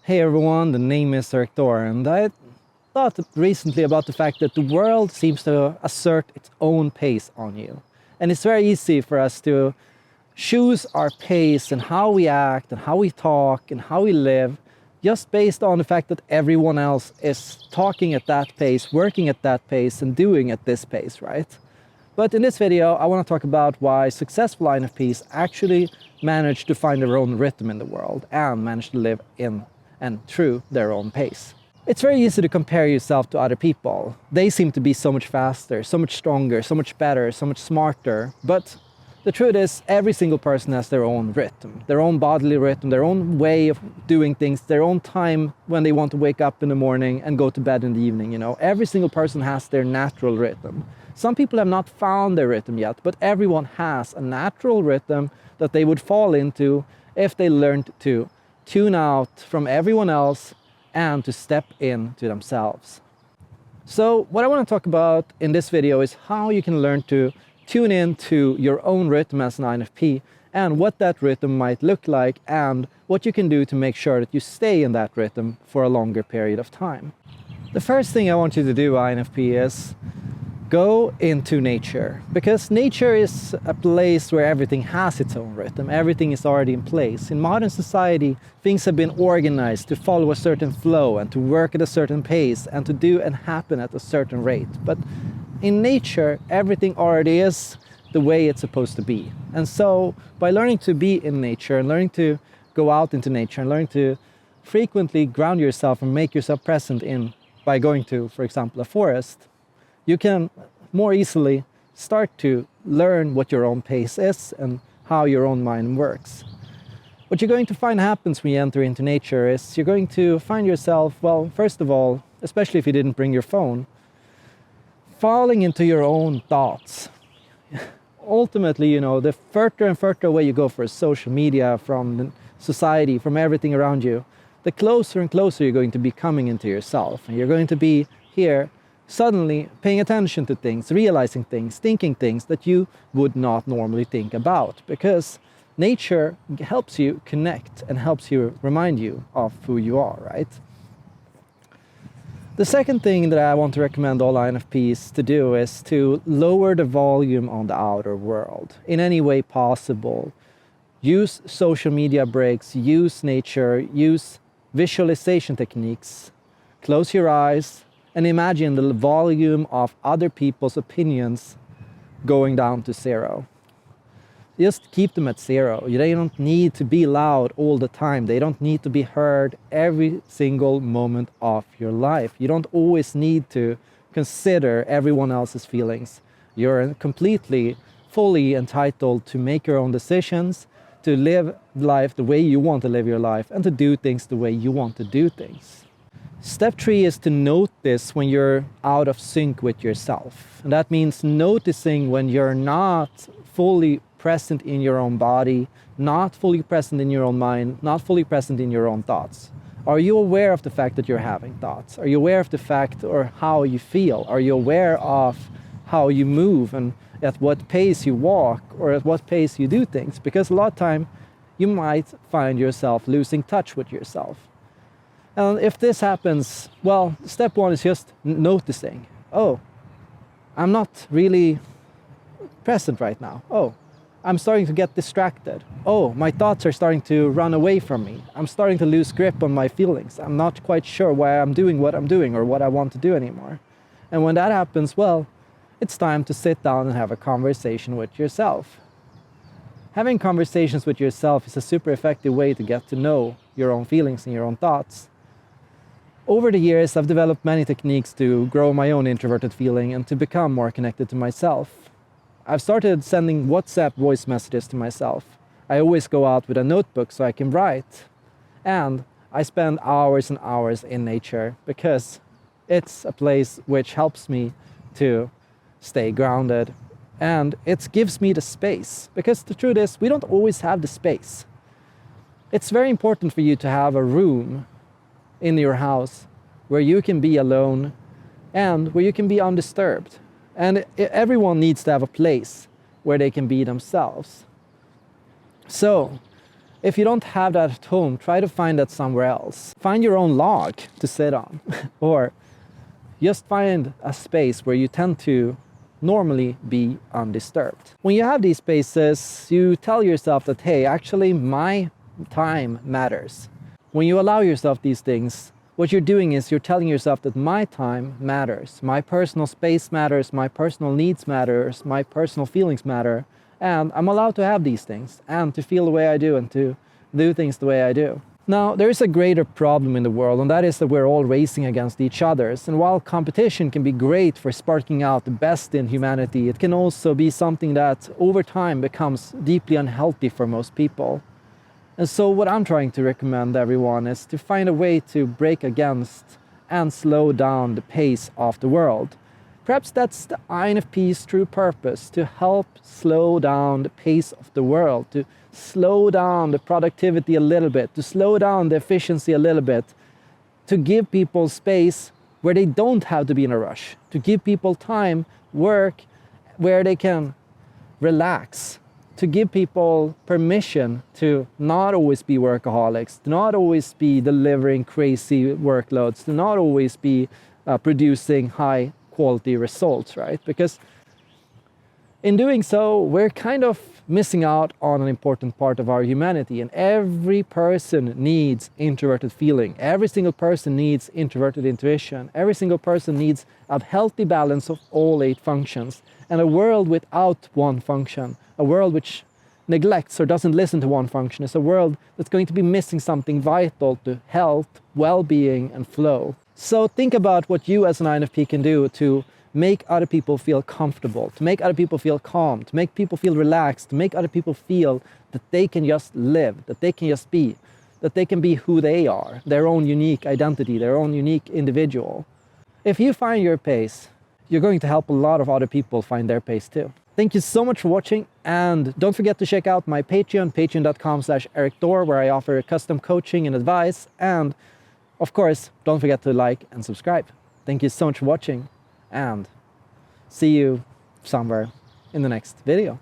Hey everyone, the name is Erik Thor, and I thought recently about the fact that the world seems to assert its own pace on you. And it's very easy for us to choose our pace and how we act and how we talk and how we live just based on the fact that everyone else is talking at that pace, working at that pace, and doing at this pace, right? But in this video, I want to talk about why successful INFPs actually manage to find their own rhythm in the world and manage to live in and through their own pace. It's very easy to compare yourself to other people. They seem to be so much faster, so much stronger, so much better, so much smarter. But the truth is, every single person has their own rhythm, their own bodily rhythm, their own way of doing things, their own time when they want to wake up in the morning and go to bed in the evening. You know, every single person has their natural rhythm. Some people have not found their rhythm yet, but everyone has a natural rhythm that they would fall into if they learned to tune out from everyone else and to step into themselves. So what I want to talk about in this video is how you can learn to tune into your own rhythm as an INFP and what that rhythm might look like and what you can do to make sure that you stay in that rhythm for a longer period of time. The first thing I want you to do, INFP, is go into nature, because nature is a place where everything has its own rhythm. Everything is already in place. In modern society, things have been organized to follow a certain flow and to work at a certain pace and to do and happen at a certain rate. But in nature, everything already is the way it's supposed to be. And so by learning to be in nature and learning to go out into nature and learning to frequently ground yourself and make yourself present in by going to, for example, a forest, you can more easily start to learn what your own pace is and how your own mind works. What you're going to find happens when you enter into nature is you're going to find yourself, well, first of all, especially if you didn't bring your phone, falling into your own thoughts. Ultimately, you know, the further and further away you go from social media, from society, from everything around you, the closer and closer you're going to be coming into yourself. And you're going to be here suddenly paying attention to things, realizing things, thinking things that you would not normally think about, because nature helps you connect and helps you remind you of who you are, right? The second thing that I want to recommend all INFPs to do is to lower the volume on the outer world in any way possible. Use social media breaks, use nature, use visualization techniques, close your eyes, and imagine the volume of other people's opinions going down to zero. Just keep them at zero. They don't need to be loud all the time. They don't need to be heard every single moment of your life. You don't always need to consider everyone else's feelings. You're completely, fully entitled to make your own decisions, to live life the way you want to live your life, and to do things the way you want to do things. Step 3 is to notice when you're out of sync with yourself. And that means noticing when you're not fully present in your own body, not fully present in your own mind, not fully present in your own thoughts. Are you aware of the fact that you're having thoughts? Are you aware of the fact or how you feel? Are you aware of how you move and at what pace you walk or at what pace you do things? Because a lot of time you might find yourself losing touch with yourself. And if this happens, well, step 1 is just noticing. Oh, I'm not really present right now. Oh, I'm starting to get distracted. Oh, my thoughts are starting to run away from me. I'm starting to lose grip on my feelings. I'm not quite sure why I'm doing what I'm doing or what I want to do anymore. And when that happens, well, it's time to sit down and have a conversation with yourself. Having conversations with yourself is a super effective way to get to know your own feelings and your own thoughts. Over the years, I've developed many techniques to grow my own introverted feeling and to become more connected to myself. I've started sending WhatsApp voice messages to myself. I always go out with a notebook so I can write. And I spend hours and hours in nature because it's a place which helps me to stay grounded. And it gives me the space, because the truth is, we don't always have the space. It's very important for you to have a room in your house where you can be alone and where you can be undisturbed. And everyone needs to have a place where they can be themselves. So If you don't have that at home, try to find that somewhere else. Find your own log to sit on, or just find a space where you tend to normally be undisturbed. When you have these spaces, you tell yourself that, hey, actually my time matters. When you allow yourself these things, what you're doing is you're telling yourself that my time matters, my personal space matters, my personal needs matters, my personal feelings matter, and I'm allowed to have these things and to feel the way I do and to do things the way I do. Now, there is a greater problem in the world, and that is that we're all racing against each other. And while competition can be great for sparking out the best in humanity, it can also be something that over time becomes deeply unhealthy for most people. And so what I'm trying to recommend everyone is to find a way to break against and slow down the pace of the world. Perhaps that's the INFP's true purpose, to help slow down the pace of the world, to slow down the productivity a little bit, to slow down the efficiency a little bit, to give people space where they don't have to be in a rush, to give people time, work where they can relax, to give people permission to not always be workaholics, to not always be delivering crazy workloads, to not always be producing high quality results, right? Because in doing so, we're kind of missing out on an important part of our humanity, and every person needs introverted feeling. Every single person needs introverted intuition. Every single person needs a healthy balance of all 8 functions. And a world without one function, a world which neglects or doesn't listen to one function, is a world that's going to be missing something vital to health, well-being, and flow. So think about what you as an INFP can do to make other people feel comfortable, to make other people feel calm, to make people feel relaxed, to make other people feel that they can just live, that they can just be, that they can be who they are, their own unique identity, their own unique individual. If you find your pace, you're going to help a lot of other people find their pace too. Thank you so much for watching, and don't forget to check out my Patreon, patreon.com/Erik Thor, where I offer custom coaching and advice, and of course, don't forget to like and subscribe. Thank you so much for watching, and see you somewhere in the next video.